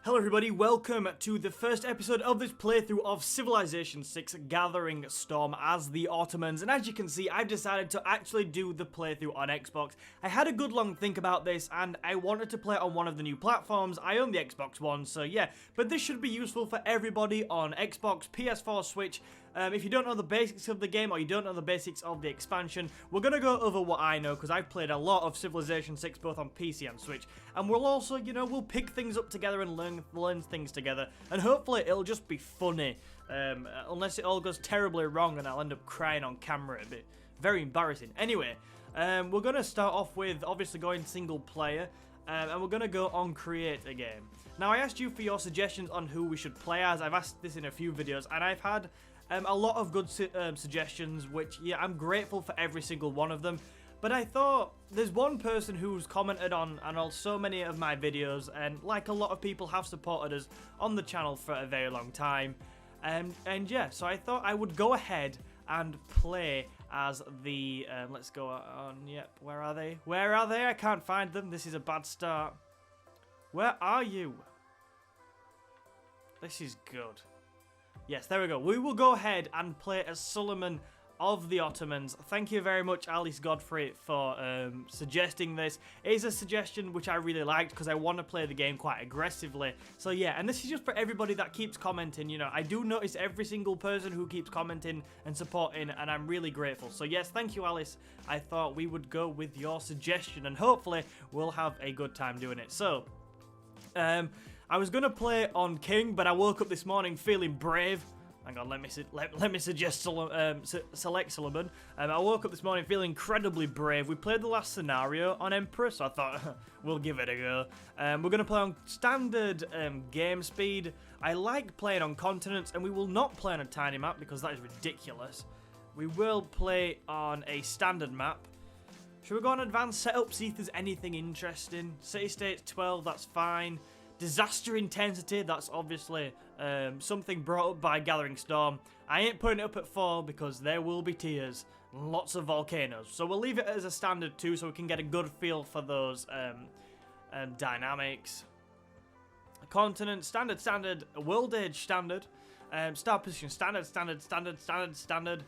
Hello everybody, welcome to the first episode of this playthrough of Civilization 6 Gathering Storm as the Ottomans, and as you can see I've decided to actually do the playthrough on Xbox. I had a good long think about this and I wanted to play it on one of the new platforms. I own the Xbox One, so yeah, but this should be useful for everybody on Xbox, PS4, Switch. If you don't know the basics of the game or you don't know the basics of the expansion, we're going to go over what I know because I've played a lot of Civilization 6 both on PC and Switch, and we'll also, you know, we'll pick things up together and learn things together, and hopefully it'll just be funny, unless it all goes terribly wrong and I'll end up crying on camera. It'd be very embarrassing. Anyway, we're going to start off with obviously going single player. And we're going to go on create a game. Now I asked you for your suggestions on who we should play as. I've asked this in a few videos and I've had a lot of good suggestions, which, yeah, I'm grateful for every single one of them. But I thought, there's one person who's commented on so many of my videos, and like a lot of people have supported us on the channel for a very long time. And yeah, so I thought I would go ahead and play as the, let's go on, yep, where are they? Where are they? I can't find them. This is a bad start. Where are you? This is good. Yes, there we go. We will go ahead and play as Suleiman of the Ottomans. Thank you very much, Alice Godfrey, for suggesting this. It is a suggestion which I really liked because I want to play the game quite aggressively. So yeah, and this is just for everybody that keeps commenting. You know, I do notice every single person who keeps commenting and supporting, and I'm really grateful. So yes, thank you, Alice. I thought we would go with your suggestion, and hopefully we'll have a good time doing it. So, I was going to play on King, but I woke up this morning feeling brave. Hang on, let me suggest select Suleiman. I woke up this morning feeling incredibly brave. We played the last scenario on Emperor, so I thought we'll give it a go. We're going to play on standard game speed. I like playing on continents, and we will not play on a tiny map because that is ridiculous. We will play on a standard map. Should we go on advanced setup, see if there's anything interesting? City states 12, that's fine. Disaster intensity, that's obviously something brought up by Gathering Storm. I ain't putting it up at 4 because there will be tears, lots of volcanoes. So we'll leave it as a standard 2 so we can get a good feel for those dynamics. Continent, standard, world age standard, star position standard.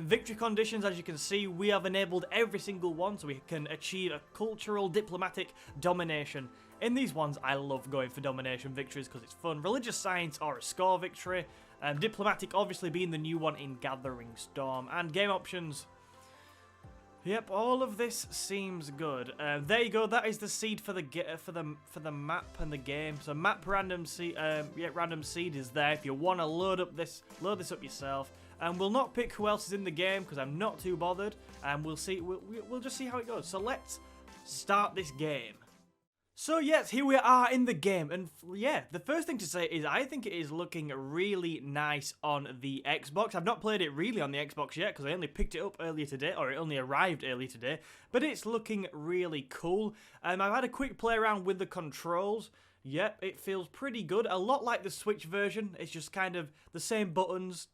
Victory conditions, as you can see, we have enabled every single one so we can achieve a cultural, diplomatic domination. In these ones, I love going for domination victories because it's fun. Religious science or a score victory. Diplomatic obviously being the new one in Gathering Storm. And game options. Yep, all of this seems good. There you go. That is the seed for the map and the game. So map random seed. Yeah, random seed is there if you want to load this up yourself. And we'll not pick who else is in the game because I'm not too bothered. And we'll see. We'll just see how it goes. So let's start this game. So yes, here we are in the game, and yeah, the first thing to say is I think it is looking really nice on the Xbox. I've not played it really on the Xbox yet because I only picked it up earlier today, or it only arrived earlier today, but it's looking really cool. I've had a quick play around with the controls. Yep, it feels pretty good. A lot like the Switch version. It's just kind of the same buttons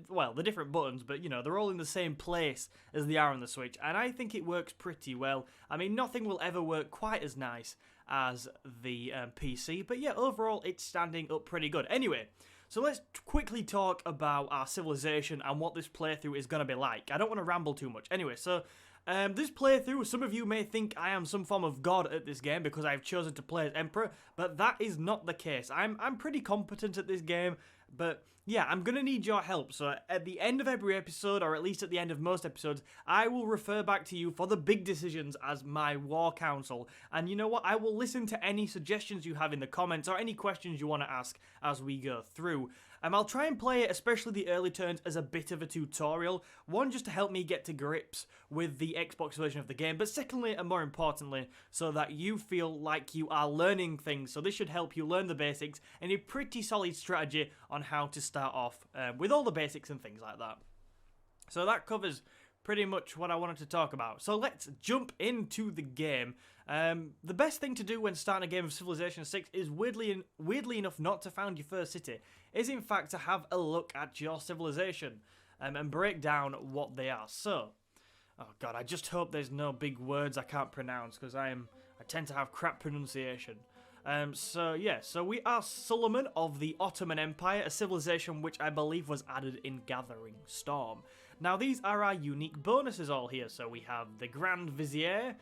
well, the different buttons, but you know, they're all in the same place as they are on the Switch, and I think it works pretty well. I mean, nothing will ever work quite as nice as the PC, but yeah, overall it's standing up pretty good. Anyway, so let's quickly talk about our civilization and what this playthrough is going to be like. I don't want to ramble too much. Anyway, so this playthrough, some of you may think I am some form of god at this game because I've chosen to play as Emperor, but that is not the case. I'm pretty competent at this game, but yeah, I'm going to need your help. So at the end of every episode, or at least at the end of most episodes, I will refer back to you for the big decisions as my war council. And you know what? I will listen to any suggestions you have in the comments or any questions you want to ask as we go through. I'll try and play it, especially the early turns, as a bit of a tutorial. One, just to help me get to grips with the Xbox version of the game, but secondly, and more importantly, so that you feel like you are learning things. So this should help you learn the basics and a pretty solid strategy on how to start off with all the basics and things like that. So that covers pretty much what I wanted to talk about. So let's jump into the game. The best thing to do when starting a game of Civilization 6 is weirdly enough not to found your first city, is in fact to have a look at your civilization and break down what they are. So, oh god, I just hope there's no big words I can't pronounce because I tend to have crap pronunciation. So we are Suleiman of the Ottoman Empire, a civilization which I believe was added in Gathering Storm. Now these are our unique bonuses all here. So we have the Grand Vizier,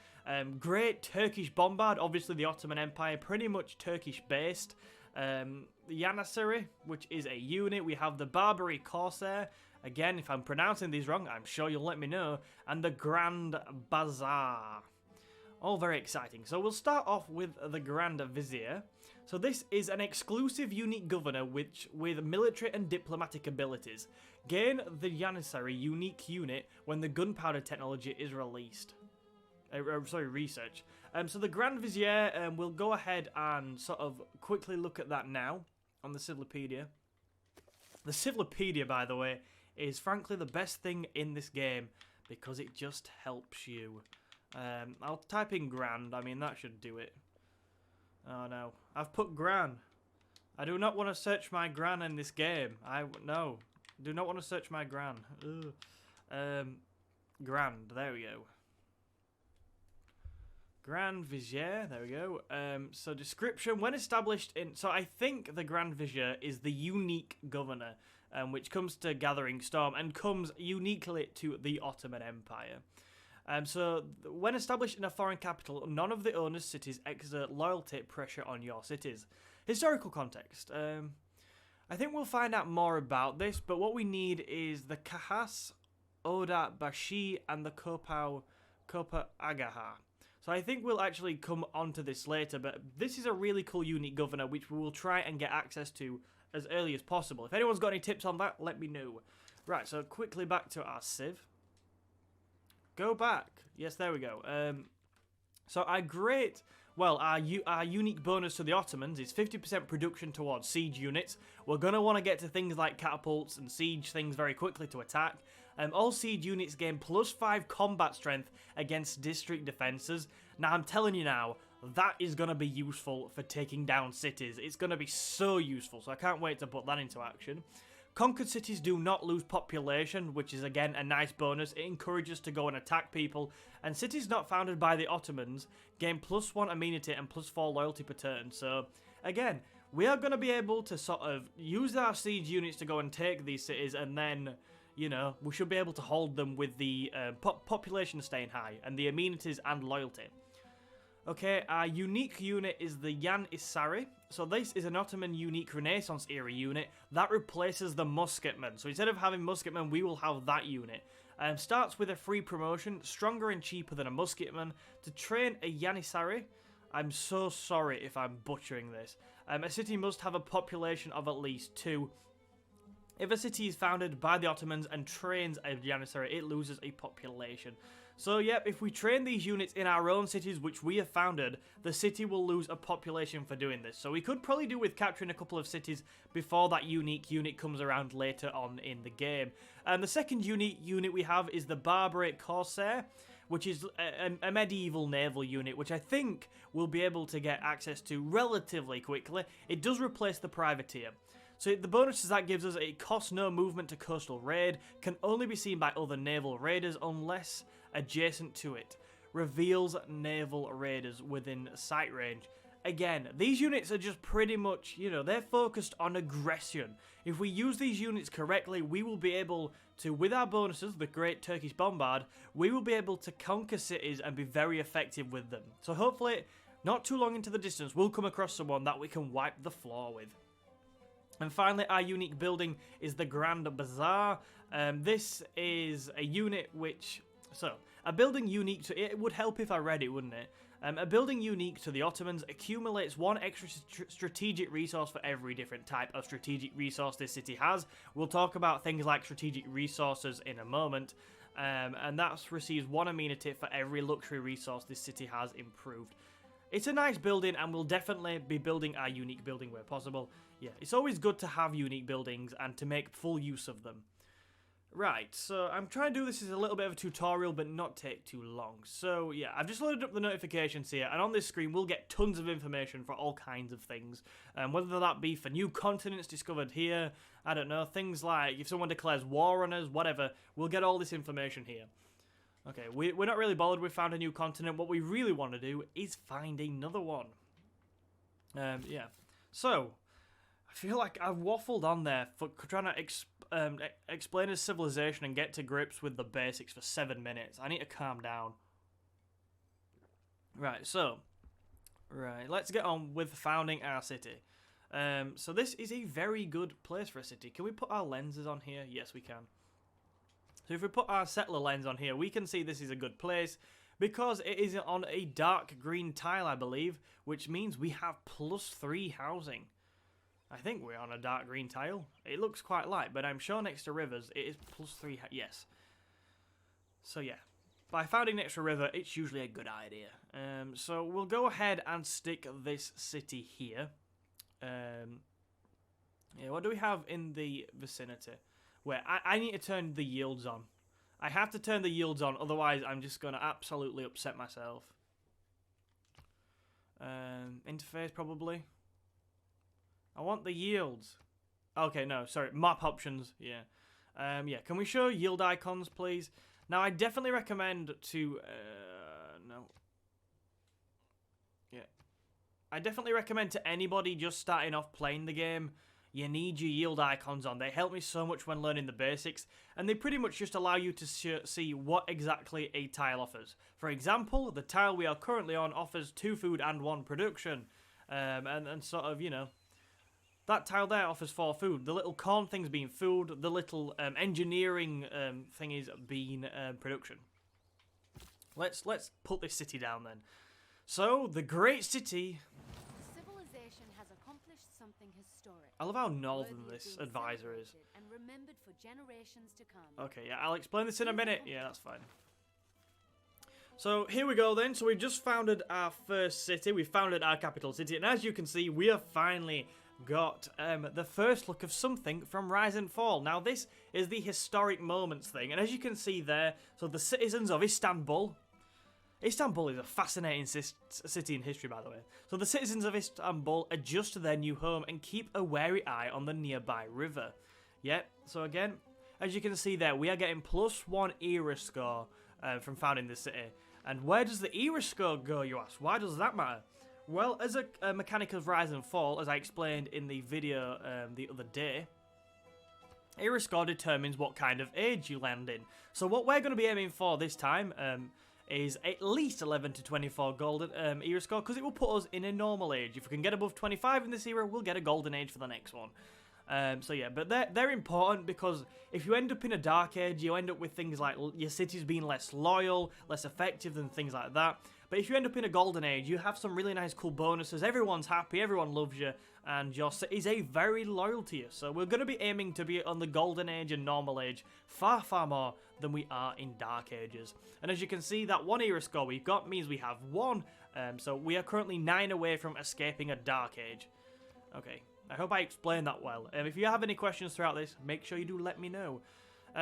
Great Turkish Bombard, obviously the Ottoman Empire, pretty much Turkish based. The Janissary, which is a unit. We have the Barbary Corsair. Again, if I'm pronouncing these wrong, I'm sure you'll let me know. And the Grand Bazaar. All very exciting. So we'll start off with the Grand Vizier. So this is an exclusive unique governor with military and diplomatic abilities. Gain the Janissary unique unit when the gunpowder technology is released. Research. So the Grand Vizier, we'll go ahead and sort of quickly look at that now on the Civilopedia. The Civilopedia, by the way, is frankly the best thing in this game because it just helps you. I'll type in Grand. I mean, that should do it. Oh no, I've put Gran. I do not want to search my Gran in this game. No, do not want to search my Gran. Grand. There we go. Grand Vizier. There we go. So description: when established in. So I think the Grand Vizier is the unique governor, which comes to Gathering Storm and comes uniquely to the Ottoman Empire. So, when established in a foreign capital, none of the owner's cities exert loyalty pressure on your cities. Historical context. I think we'll find out more about this, but what we need is the Kahas, Oda Bashi, and the Kopa Agaha. So I think we'll actually come onto this later, but this is a really cool unique governor, which we will try and get access to as early as possible. If anyone's got any tips on that, let me know. Right, so quickly back to our Civ. Go back. Yes, there we go. So our unique bonus to the Ottomans is 50% production towards siege units. We're going to want to get to things like catapults and siege things very quickly to attack. All siege units gain +5 combat strength against district defences. Now, I'm telling you now, that is going to be useful for taking down cities. It's going to be so useful, so I can't wait to put that into action. Conquered cities do not lose population, which is again a nice bonus. It encourages to go and attack people. And cities not founded by the Ottomans gain +1 amenity and +4 loyalty per turn. So again, we are going to be able to sort of use our siege units to go and take these cities, and then, you know, we should be able to hold them with the population staying high and the amenities and loyalty. Okay, our unique unit is the Janissary. So this is an Ottoman unique Renaissance era unit that replaces the Musketmen. So instead of having Musketmen, we will have that unit. Starts with a free promotion, stronger and cheaper than a Musketman. To train a Janissary, I'm so sorry if I'm butchering this. A city must have a population of at least 2. If a city is founded by the Ottomans and trains a Janissary, it loses a population. So, yep, if we train these units in our own cities, which we have founded, the city will lose a population for doing this. So we could probably do with capturing a couple of cities before that unique unit comes around later on in the game. And the second unique unit we have is the Barbary Corsair, which is a medieval naval unit, which I think we'll be able to get access to relatively quickly. It does replace the privateer. So the bonuses that gives us, it costs no movement to coastal raid, can only be seen by other naval raiders unless adjacent to it, reveals naval raiders within sight range. Again, these units are just pretty much, you know, they're focused on aggression. If we use these units correctly, we will be able to, with our bonuses, the Great Turkish Bombard, we will be able to conquer cities and be very effective with them. So hopefully, not too long into the distance, we'll come across someone that we can wipe the floor with. And finally, our unique building is the Grand Bazaar. This is a unit which... So, a building unique to... It would help if I read it, wouldn't it? A building unique to the Ottomans accumulates 1 extra strategic resource for every different type of strategic resource this city has. We'll talk about things like strategic resources in a moment. And that receives 1 amenity for every luxury resource this city has improved. It's a nice building, and we'll definitely be building our unique building where possible. Yeah, it's always good to have unique buildings and to make full use of them. Right, so I'm trying to do this as a little bit of a tutorial, but not take too long. So yeah, I've just loaded up the notifications here, and on this screen we'll get tons of information for all kinds of things. Whether that be for new continents discovered here, I don't know, things like if someone declares war on us, whatever, we'll get all this information here. Okay, we're not really bothered we've found a new continent. What we really want to do is find another one. Yeah. So, I feel like I've waffled on there for trying to explain a civilization and get to grips with the basics for 7 minutes. I need to calm down. Right, so, let's get on with founding our city. So this is a very good place for a city. Can we put our lenses on here? Yes, we can. So if we put our settler lens on here, we can see this is a good place because it is on a dark green tile, I believe, which means we have +3 housing. I think we're on a dark green tile. It looks quite light, but I'm sure next to rivers it is +3. Yes. So yeah, by founding next to a river, it's usually a good idea. So we'll go ahead and stick this city here. Yeah, what do we have in the vicinity? Where I need to turn the yields on. I have to turn the yields on, otherwise I'm just going to absolutely upset myself. Interface, probably. I want the yields. Okay, no, sorry, map options, yeah. Yeah, can we show yield icons, please? Now, I definitely recommend to... no. Yeah. I definitely recommend to anybody just starting off playing the game, you need your yield icons on. They help me so much when learning the basics, and they pretty much just allow you to see what exactly a tile offers. For example, the tile we are currently on offers 2 food and 1 production, and sort of, you know, that tile there offers 4 food. The little corn things being food, the little engineering thingies being production. Let's put this city down then. So, the great city... Civilization has accomplished something historic. I love how northern this advisor is. And remembered for generations to come. Okay, yeah, I'll explain this in a minute. Yeah, that's fine. So, here we go then. So, we've just founded our first city. We founded our capital city. And as you can see, we have finally got the first look of something from Rise and Fall. Now, this is the historic moments thing. And as you can see there, so the citizens of Istanbul... Istanbul is a fascinating city in history, by the way. So the citizens of Istanbul adjust to their new home and keep a wary eye on the nearby river. Yeah, so again, as you can see there, we are getting +1 era score from founding the city. And where does the era score go, you ask? Why does that matter? Well, as a mechanic of Rise and Fall, as I explained in the video the other day, era score determines what kind of age you land in. So what we're going to be aiming for this time is at least 11 to 24 golden era score, because it will put us in a normal age. If we can get above 25 in this era, we'll get a golden age for the next one. So yeah, but they're important because if you end up in a dark age, you end up with things like your cities being less loyal, less effective, and things like that. But if you end up in a golden age, you have some really nice cool bonuses, everyone's happy, everyone loves you, and your city's a very loyal to you. So we're going to be aiming to be on the golden age and normal age far, far more than we are in dark ages. And as you can see, that 1 era score we've got means we have 1, so we are currently 9 away from escaping a dark age. Okay, I hope I explained that well. If you have any questions throughout this, make sure you do let me know.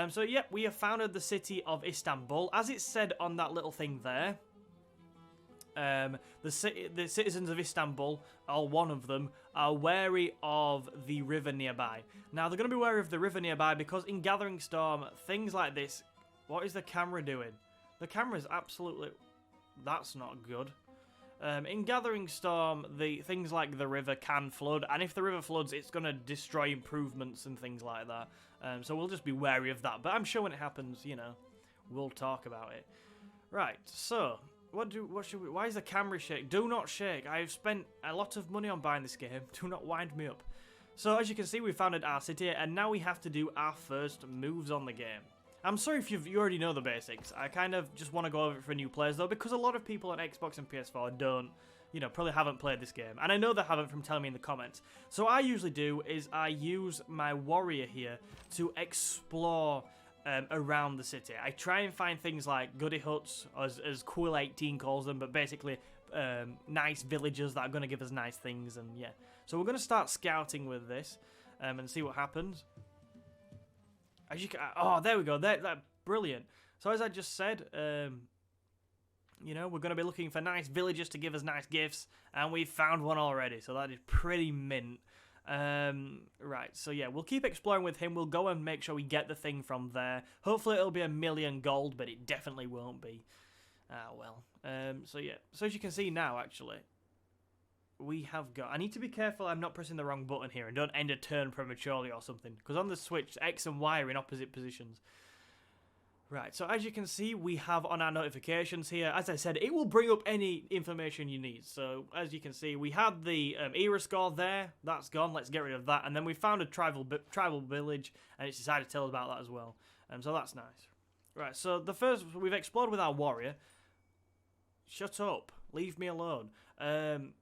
So yeah, we have founded the city of Istanbul. As it said on that little thing there, the citizens of Istanbul, or one of them, are wary of the river nearby. Now, they're going to be wary of the river nearby because in Gathering Storm, things like this... What is the camera doing? The camera's absolutely... That's not good. In Gathering Storm, the things like the river can flood, and if the river floods, it's going to destroy improvements and things like that. So we'll just be wary of that. But I'm sure when it happens, you know, we'll talk about it. Right, so... Why is the camera shake? Do not shake. I've spent a lot of money on buying this game. Do not wind me up. So as you can see, we founded our city, and now we have to do our first moves on the game. I'm sorry if you already know the basics. I kind of just want to go over it for new players though, because a lot of people on Xbox and PS4 don't, you know, probably haven't played this game. And I know they haven't from telling me in the comments. So what I usually do is I use my warrior here to explore around the city. I try and find things like goody huts, as Cool 18 calls them, but basically nice villagers that are going to give us nice things, and yeah. So we're going to start scouting with this and see what happens. As you can, oh, there we go. That's brilliant. So as I just said, you know, we're going to be looking for nice villagers to give us nice gifts, and we've found one already, so that is pretty mint. Right, so yeah, we'll keep exploring with him. We'll go and make sure we get the thing from there. Hopefully it'll be 1,000,000 gold, but it definitely won't be. Ah, well. So yeah, so as you can see now, actually, we have got... I need to be careful I'm not pressing the wrong button here and don't end a turn prematurely or something. Because on the Switch, X and Y are in opposite positions. Right, so as you can see, we have on our notifications here, as I said, it will bring up any information you need. So, as you can see, we had the era score there. That's gone. Let's get rid of that. And then we found a tribal village, and it's decided to tell us about that as well. So that's nice. Right, so the first, we've explored with our warrior. Shut up. Leave me alone. I'm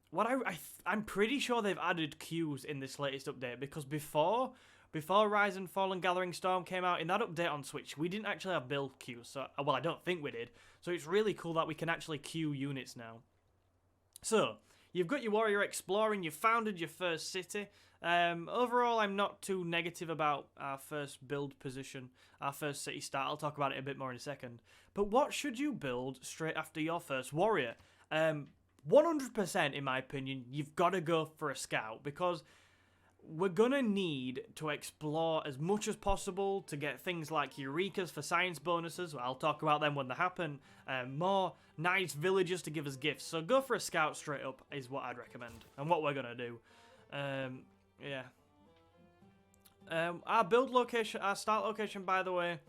pretty sure they've added queues in this latest update, because before Rise and Fall and Gathering Storm came out, in that update on Switch, we didn't actually have build queues. So, well, I don't think we did. So it's really cool that we can actually queue units now. So, you've got your warrior exploring, you've founded your first city. Overall, I'm not too negative about our first build position, our first city start. I'll talk about it a bit more in a second. But what should you build straight after your first warrior? 100%, in my opinion, you've got to go for a scout, because we're going to need to explore as much as possible to get things like Eurekas for science bonuses. I'll talk about them when they happen. More nice villagers to give us gifts. So go for a scout straight up is what I'd recommend, and what we're going to do. Yeah. Our build location, our start location, by the way.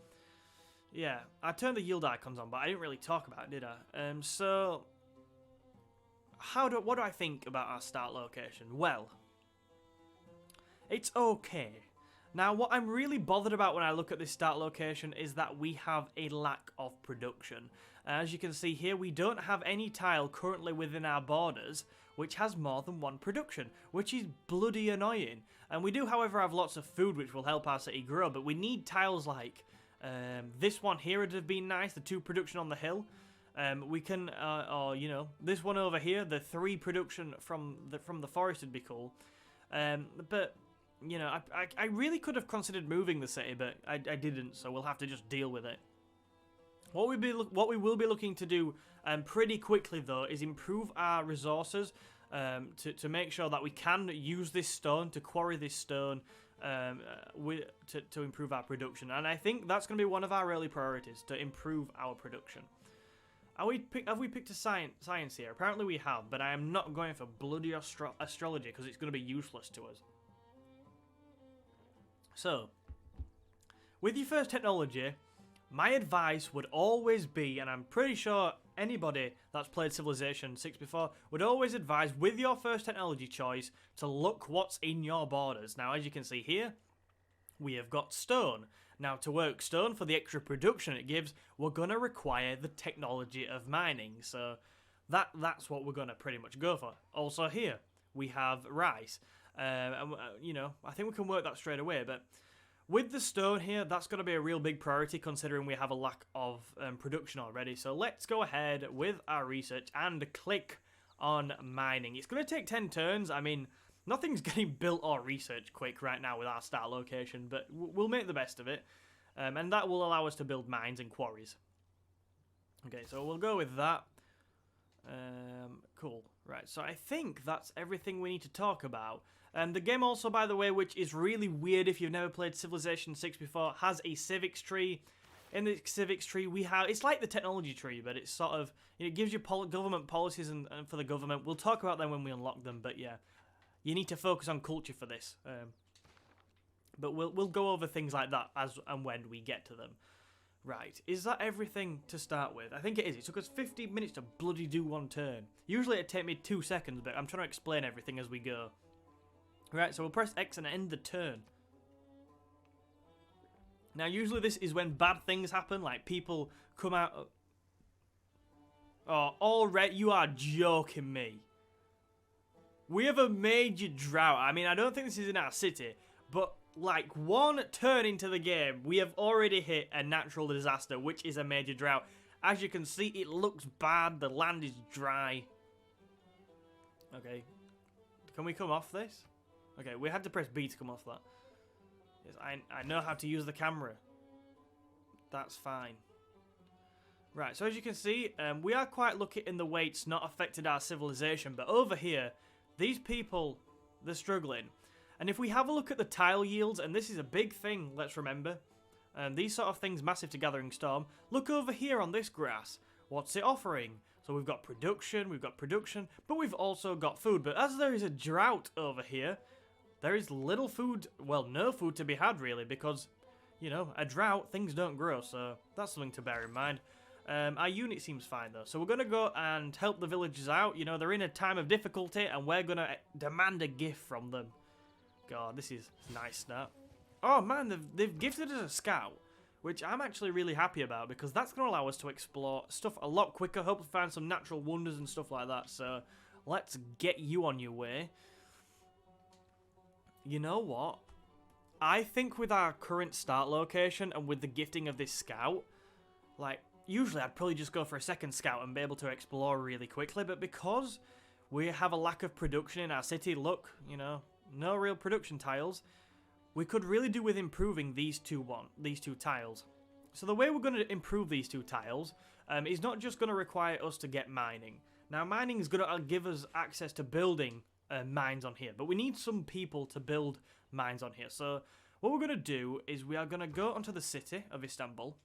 Yeah, I turned the yield icons on, but I didn't really talk about it, did I? So, what do I think about our start location? Well, it's okay. Now, what I'm really bothered about when I look at this start location is that we have a lack of production. As you can see here, we don't have any tile currently within our borders which has more than one production, which is bloody annoying. And we do, however, have lots of food which will help our city grow, but we need tiles like this one here would have been nice, the 2 production on the hill. We can, or, you know, this one over here, the 3 production from the forest would be cool. But, you know, I really could have considered moving the city, but I didn't, so we'll have to just deal with it. What we will be looking to do pretty quickly, though, is improve our resources to make sure that we can use this stone, to quarry this stone, to improve our production. And I think that's going to be one of our early priorities, to improve our production. Have we picked a science here? Apparently we have, but I am not going for bloody astrology because it's going to be useless to us. So, with your first technology, my advice would always be, and I'm pretty sure anybody that's played Civilization 6 before would always advise, with your first technology choice, to look what's in your borders. Now, as you can see here, we have got stone. Now, to work stone for the extra production it gives, we're going to require the technology of mining. So, that's what we're going to pretty much go for. Also here, we have rice. You know, I think we can work that straight away, but with the stone here, that's going to be a real big priority considering we have a lack of production already. So let's go ahead with our research and click on mining. It's going to take 10 turns. I mean, nothing's getting built or researched quick right now with our start location, but we'll make the best of it. And that will allow us to build mines and quarries. Okay, so we'll go with that. Cool. Right, so I think that's everything we need to talk about. The game also, by the way, which is really weird if you've never played Civilization 6 before, has a civics tree. In the civics tree, we have... It's like the technology tree, but it's sort of... It gives you government policies and for the government. We'll talk about them when we unlock them, but yeah. You need to focus on culture for this. But we'll go over things like that as and when we get to them. Right, is that everything to start with? I think it is. It took us 15 minutes to bloody do one turn. Usually it'd take me 2 seconds, but I'm trying to explain everything as we go. Right, so we'll press X and end the turn. Now, usually this is when bad things happen, like people come out... Oh, already, you are joking me. We have a major drought. I mean, I don't think this is in our city, but like one turn into the game, we have already hit a natural disaster, which is a major drought. As you can see, it looks bad. The land is dry. Okay. Can we come off this? Okay, we had to press B to come off that. Yes, I know how to use the camera. That's fine. Right, so as you can see, we are quite lucky in the way it's not affected our civilization. But over here, these people, they're struggling. And if we have a look at the tile yields, and this is a big thing, let's remember. These sort of things massive to Gathering Storm. Look over here on this grass. What's it offering? So we've got production, but we've also got food. But as there is a drought over here, there is little food, well, no food to be had really, because, you know, a drought, things don't grow, so that's something to bear in mind. Our unit seems fine though, so we're going to go and help the villagers out. You know, they're in a time of difficulty, and we're going to demand a gift from them. God, this is nice now. Oh man, they've gifted us a scout, which I'm actually really happy about, because that's going to allow us to explore stuff a lot quicker, hopefully find some natural wonders and stuff like that. So let's get you on your way. You know what? I think with our current start location and with the gifting of this scout, like, usually I'd probably just go for a second scout and be able to explore really quickly, but because we have a lack of production in our city, look, you know, no real production tiles, we could really do with improving these two tiles. So the way we're going to improve these two tiles is not just going to require us to get mining. Now, mining is going to give us access to building mines on here, but we need some people to build mines on here. So what we're going to do is we are going to go onto the city of Istanbul,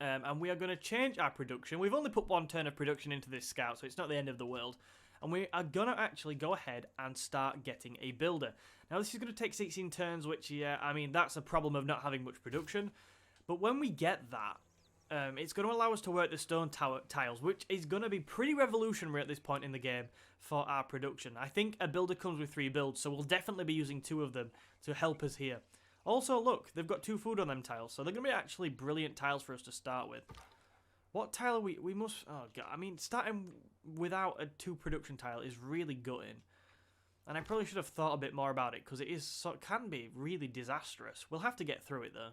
and we are going to change our production. We've only put one turn of production into this scout, so it's not the end of the world. And we are going to actually go ahead and start getting a builder. Now, this is going to take 16 turns, which, yeah, I mean, that's a problem of not having much production. But when we get that, it's going to allow us to work the stone tiles, which is going to be pretty revolutionary at this point in the game for our production. I think a builder comes with 3 builds, so we'll definitely be using 2 of them to help us here. Also, look, they've got 2 food on them tiles, so they're going to be actually brilliant tiles for us to start with. What tile are we must... Oh, God. I mean, starting without a 2 production tile is really gutting. And I probably should have thought a bit more about it, because it can be really disastrous. We'll have to get through it, though.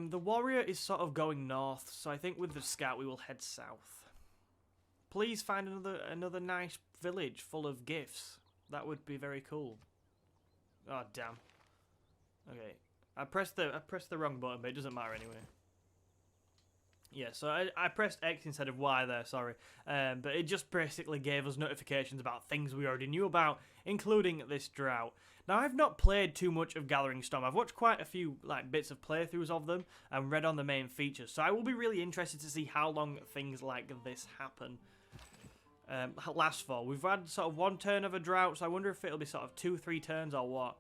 The warrior is sort of going north, so I think with the scout we will head south. Please find another nice village full of gifts. That would be very cool. Oh, damn. Okay. I pressed the wrong button, but it doesn't matter anyway. Yeah, so I pressed X instead of Y there, sorry. But it just basically gave us notifications about things we already knew about, including this drought. Now, I've not played too much of Gathering Storm. I've watched quite a few bits of playthroughs of them and read on the main features. So I will be really interested to see how long things like this happen. Last for. We've had sort of 1 turn of a drought, so I wonder if it'll be sort of 2-3 turns or what.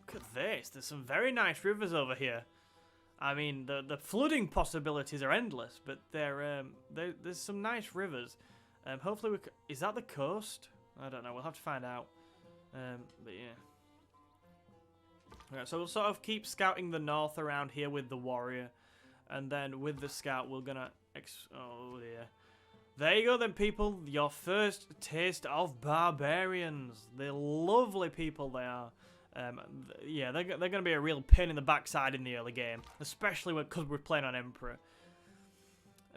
Look at this. There's some very nice rivers over here. I mean, the flooding possibilities are endless, but there's some nice rivers. Hopefully is that the coast? I don't know. We'll have to find out. But yeah. Okay, so we'll sort of keep scouting the north around here with the warrior, and then with the scout we're gonna oh dear. There you go then, people. Your first taste of barbarians. They're lovely people they are. Yeah, they're going to be a real pain in the backside in the early game, especially because we're playing on Emperor.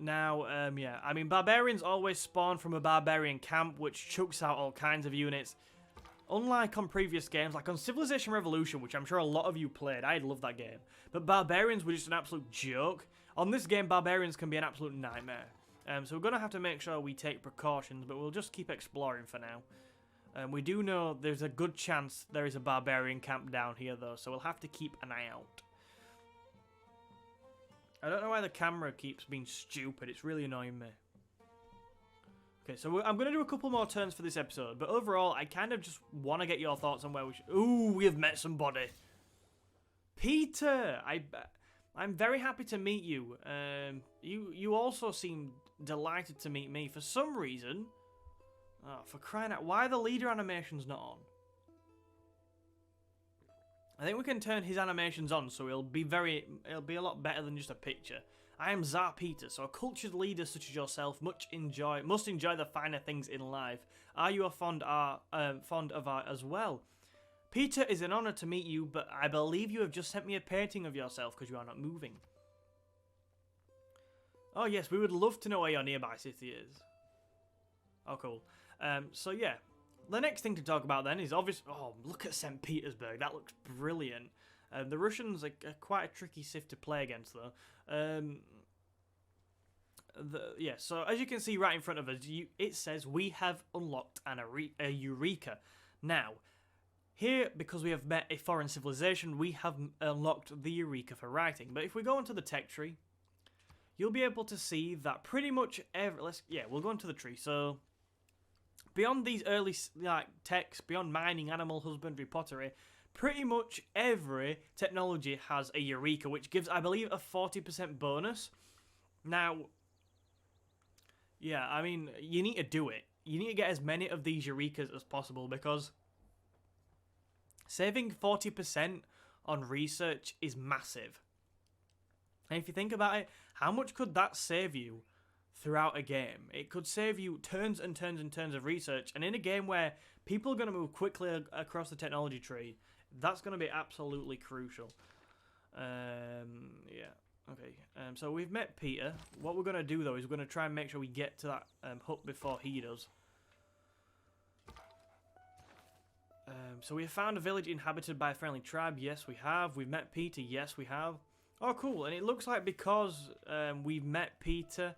Now, yeah, I mean, barbarians always spawn from a barbarian camp, which chokes out all kinds of units. Unlike on previous games, like on Civilization Revolution, which I'm sure a lot of you played, I love that game, but barbarians were just an absolute joke. On this game, barbarians can be an absolute nightmare. So we're going to have to make sure we take precautions, but we'll just keep exploring for now. We do know there's a good chance there is a barbarian camp down here, though, so we'll have to keep an eye out. I don't know why the camera keeps being stupid. It's really annoying me. Okay, so I'm going to do a couple more turns for this episode, but overall, I kind of just want to get your thoughts on where we should... Ooh, we have met somebody. Peter! I'm very happy to meet you. You also seem delighted to meet me. For some reason... Oh, for crying out, why are the leader animations not on? I think we can turn his animations on, so it'll be a lot better than just a picture. I am Tsar Peter, so a cultured leader such as yourself must enjoy the finer things in life. Are you fond of art as well? Peter, it's an honor to meet you, but I believe you have just sent me a painting of yourself because you are not moving. Oh yes, we would love to know where your nearby city is. Oh, cool. So yeah, the next thing to talk about then is obvious. Oh, look at St. Petersburg. That looks brilliant. The Russians are quite a tricky civ to play against, though. Yeah, so as you can see right in front of us, it says we have unlocked a Eureka. Now, Here, because we have met a foreign civilization, we have unlocked the Eureka for writing. But if we go onto the tech tree, you'll be able to see that pretty much we'll go into the tree. So, beyond these early techs, beyond mining, animal husbandry, pottery, pretty much every technology has a Eureka, which gives, I believe, a 40% bonus. Now, yeah, I mean, you need to do it. You need to get as many of these Eurekas as possible, because saving 40% on research is massive. And if you think about it, how much could that save you throughout a game? It could save you turns and turns and turns of research. And in a game where people are going to move quickly across the technology tree, that's going to be absolutely crucial. Yeah. Okay. So we've met Peter. What we're going to do, though, is we're going to try and make sure we get to that hut before he does. So we have found a village inhabited by a friendly tribe. Yes, we have. We've met Peter. Yes, we have. Oh, cool. And it looks like because we've met Peter,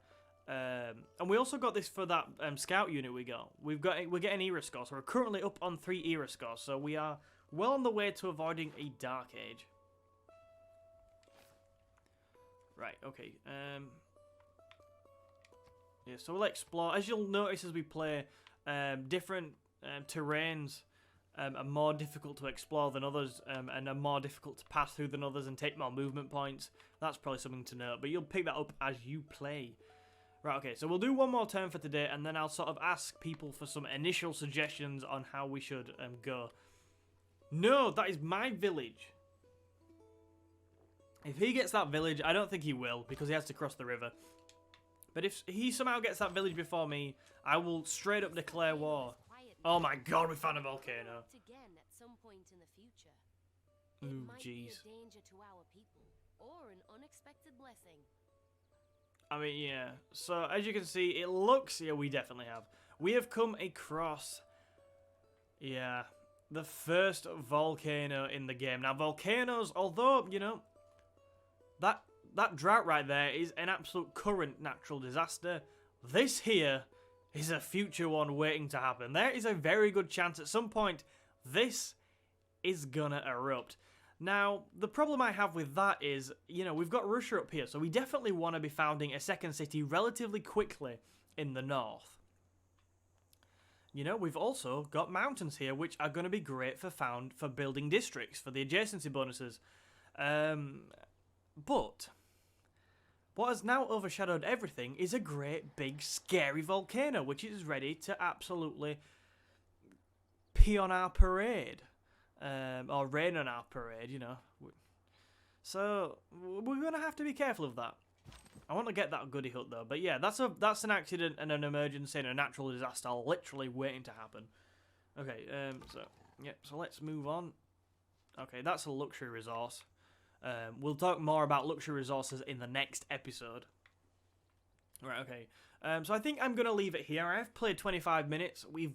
and we also got this for that scout unit we got. We're getting era scores. So we're currently up on 3 era scores. So we are well on the way to avoiding a dark age. Right. Okay. Yeah. So we'll explore. As you'll notice as we play, different terrains are more difficult to explore than others, and are more difficult to pass through than others and take more movement points. That's probably something to note, but you'll pick that up as you play. Right, okay, so we'll do one more turn for today, and then I'll sort of ask people for some initial suggestions on how we should go. No, that is my village. If he gets that village, I don't think he will, because he has to cross the river. But if he somehow gets that village before me, I will straight up declare war. Oh my god, we found a volcano. Again at some point in the future. Ooh, It might be jeez. a danger to our people, or an unexpected blessing. I mean, yeah. So, as you can see, it looks... Yeah, we definitely have. We have come across... Yeah. The first volcano in the game. Now, volcanoes, although, you know... That drought right there is an absolute current natural disaster. This here is a future one waiting to happen. There is a very good chance at some point this is gonna erupt. Now, the problem I have with that is, you know, we've got Russia up here, so we definitely want to be founding a second city relatively quickly in the north. You know, we've also got mountains here, which are going to be great for building districts, for the adjacency bonuses. But what has now overshadowed everything is a great, big, scary volcano, which is ready to absolutely pee on our parade. Or rain on our parade, you know. So, we're going to have to be careful of that. I want to get that goody hut, though. But yeah, that's an accident and an emergency and a natural disaster literally waiting to happen. Okay, so let's move on. Okay, that's a luxury resource. We'll talk more about luxury resources in the next episode. Right, okay. So I think I'm going to leave it here. I've played 25 minutes. We've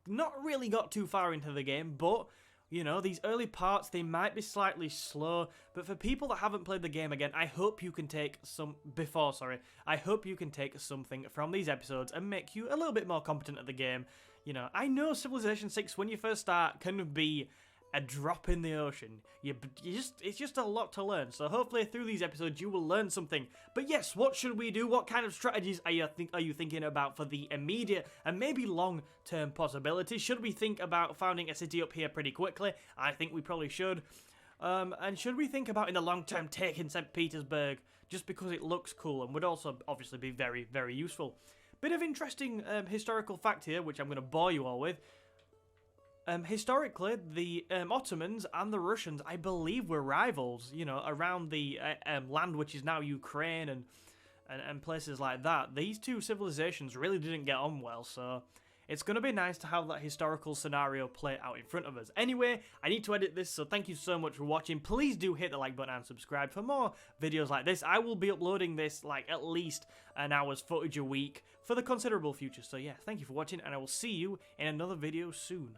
not really got too far into the game, but, you know, these early parts, they might be slightly slow. But for people that haven't played the game again, I hope you can take I hope you can take something from these episodes and make you a little bit more competent at the game. You know, I know Civilization 6, when you first start, can be a drop in the ocean. It's just a lot to learn. So hopefully through these episodes you will learn something. But yes, what should we do? What kind of strategies are you thinking about for the immediate and maybe long-term possibilities? Should we think about founding a city up here pretty quickly? I think we probably should. And should we think about in the long term taking St. Petersburg just because it looks cool and would also obviously be very, very useful? Bit of interesting historical fact here, which I'm going to bore you all with. Historically, the Ottomans and the Russians, I believe, were rivals, you know, around the land which is now Ukraine and places like that. These two civilizations really didn't get on well, so it's going to be nice to have that historical scenario play out in front of us. Anyway, I need to edit this, so thank you so much for watching. Please do hit the like button and subscribe for more videos like this. I will be uploading this, like, at least an hour's footage a week for the considerable future. So yeah, thank you for watching, and I will see you in another video soon.